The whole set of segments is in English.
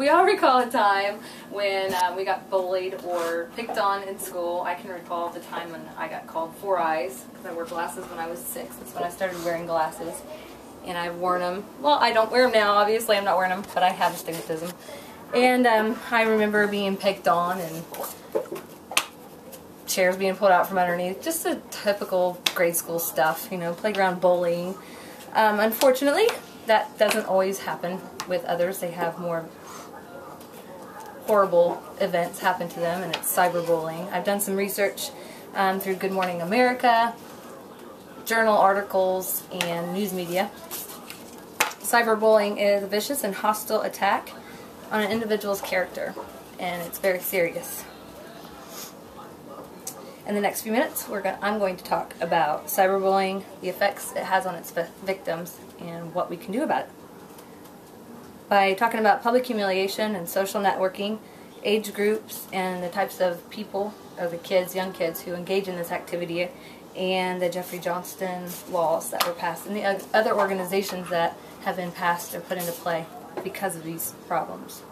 We all recall a time when we got bullied or picked on in school. I can recall the time when I got called Four Eyes because I wore glasses when I was 6. That's when I started wearing glasses. And I've worn them. Well, I don't wear them now. Obviously, I'm not wearing them, but I have astigmatism. And I remember being picked on and chairs being pulled out from underneath. Just the typical grade school stuff, you know, playground bullying. Unfortunately, that doesn't always happen with others. They have more horrible events happen to them, and it's cyberbullying. I've done some research through Good Morning America, journal articles, and news media. Cyberbullying is a vicious and hostile attack on an individual's character, and it's very serious. In the next few minutes, I'm going to talk about cyberbullying, the effects it has on its victims, and what we can do about it. By talking about public humiliation and social networking, age groups, and the types of people, or the kids, young kids, who engage in this activity, and the Jeffrey Johnston laws that were passed, and the other organizations that have been passed or put into play because of these problems.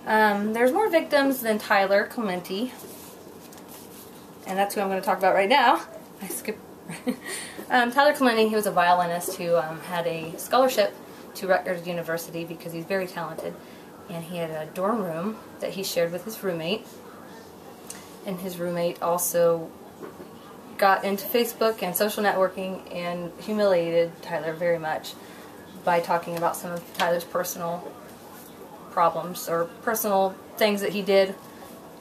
There's more victims than Tyler Clementi, and that's who I'm going to talk about right now. I skipped. Tyler Clementi, he was a violinist who had a scholarship to Rutgers University because he's very talented, and he had a dorm room that he shared with his roommate, and his roommate also got into Facebook and social networking and humiliated Tyler very much by talking about some of Tyler's personal problems or personal things that he did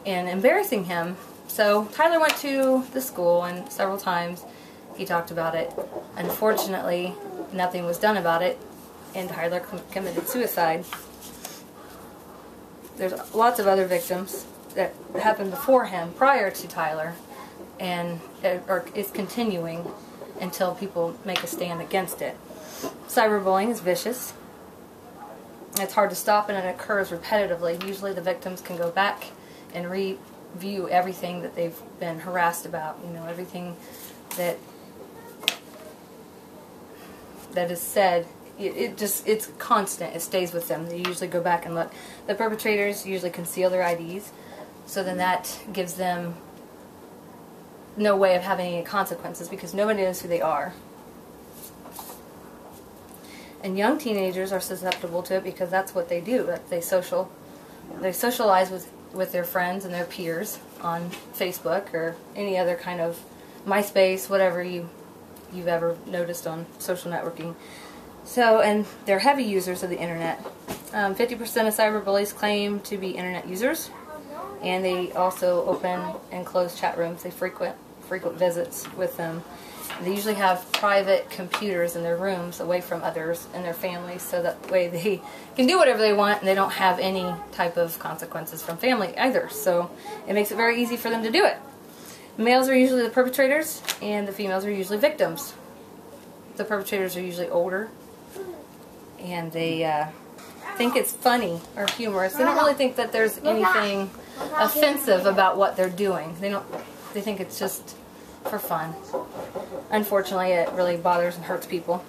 and embarrassing him. So Tyler went to the school, and several times he talked about it. Unfortunately, nothing was done about it, and Tyler committed suicide. There's lots of other victims that happened before him, prior to Tyler, and it's continuing until people make a stand against it. Cyberbullying is vicious. It's hard to stop, and it occurs repetitively. Usually the victims can go back and review everything that they've been harassed about, you know, everything that is said. It's constant. It stays with them. They usually go back and look. The perpetrators usually conceal their IDs, so then that gives them no way of having any consequences because nobody knows who they are. And young teenagers are susceptible to it because that's what they do. They socialize with their friends and their peers on Facebook or any other kind of MySpace, whatever you've ever noticed on social networking. So, and they're heavy users of the internet. 50% of cyberbullies claim to be internet users, and they also open and close chat rooms. They frequent visits with them. They usually have private computers in their rooms away from others and their families, so that way they can do whatever they want and they don't have any type of consequences from family either. So it makes it very easy for them to do it. Males are usually the perpetrators, and the females are usually victims. The perpetrators are usually older, and they think it's funny or humorous. They don't really think that there's anything offensive about what they're doing. They think it's just for fun. Unfortunately, it really bothers and hurts people.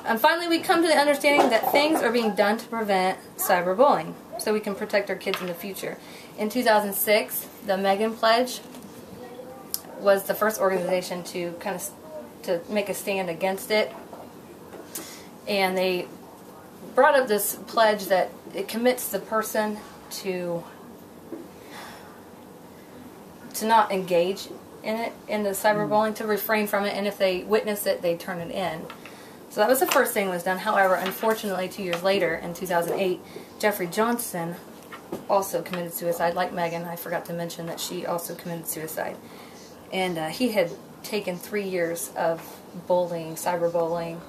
And finally, we come to the understanding that things are being done to prevent cyberbullying, so we can protect our kids in the future. In 2006, the Megan Pledge was the first organization to make a stand against it, and they brought up this pledge that it commits the person to not engage in the cyberbullying, to refrain from it, and if they witness it, they turn it in. So that was the first thing that was done. However, unfortunately, 2 years later, in 2008, Jeffrey Johnston also committed suicide. Like Megan, I forgot to mention that she also committed suicide. And he had taken 3 years of bullying, cyberbullying,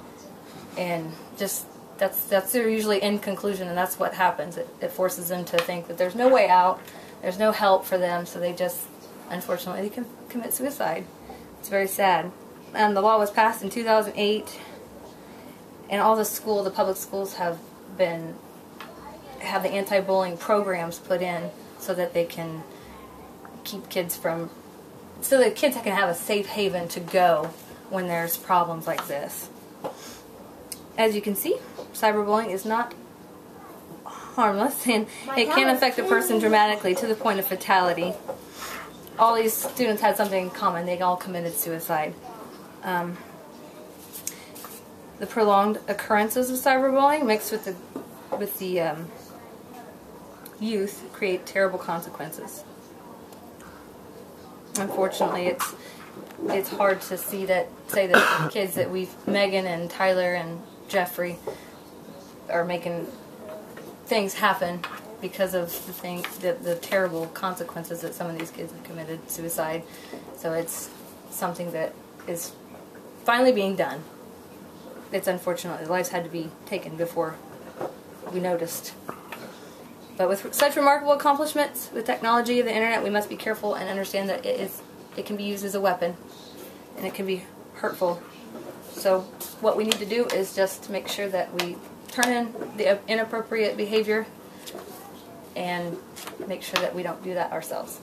and just that's their usually end conclusion, and that's what happens. It forces them to think that there's no way out, there's no help for them, so they just, unfortunately, they can commit suicide. It's very sad. The law was passed in 2008, and all the public schools have the anti-bullying programs put in so that they can keep kids from, so that kids can have a safe haven to go when there's problems like this. As you can see, cyberbullying is not harmless, and it can affect a person dramatically to the point of fatality. All these students had something in common. They all committed suicide. The prolonged occurrences of cyberbullying mixed with the youth create terrible consequences. Unfortunately, it's hard to say that the kids that Megan and Tyler and Jeffrey are making things happen because of the terrible consequences that some of these kids have committed suicide. So it's something that is finally being done. It's unfortunate. Their lives had to be taken before we noticed. But with such remarkable accomplishments with technology of the internet, we must be careful and understand that it can be used as a weapon, and it can be hurtful. So what we need to do is just make sure that we turn in the inappropriate behavior and make sure that we don't do that ourselves.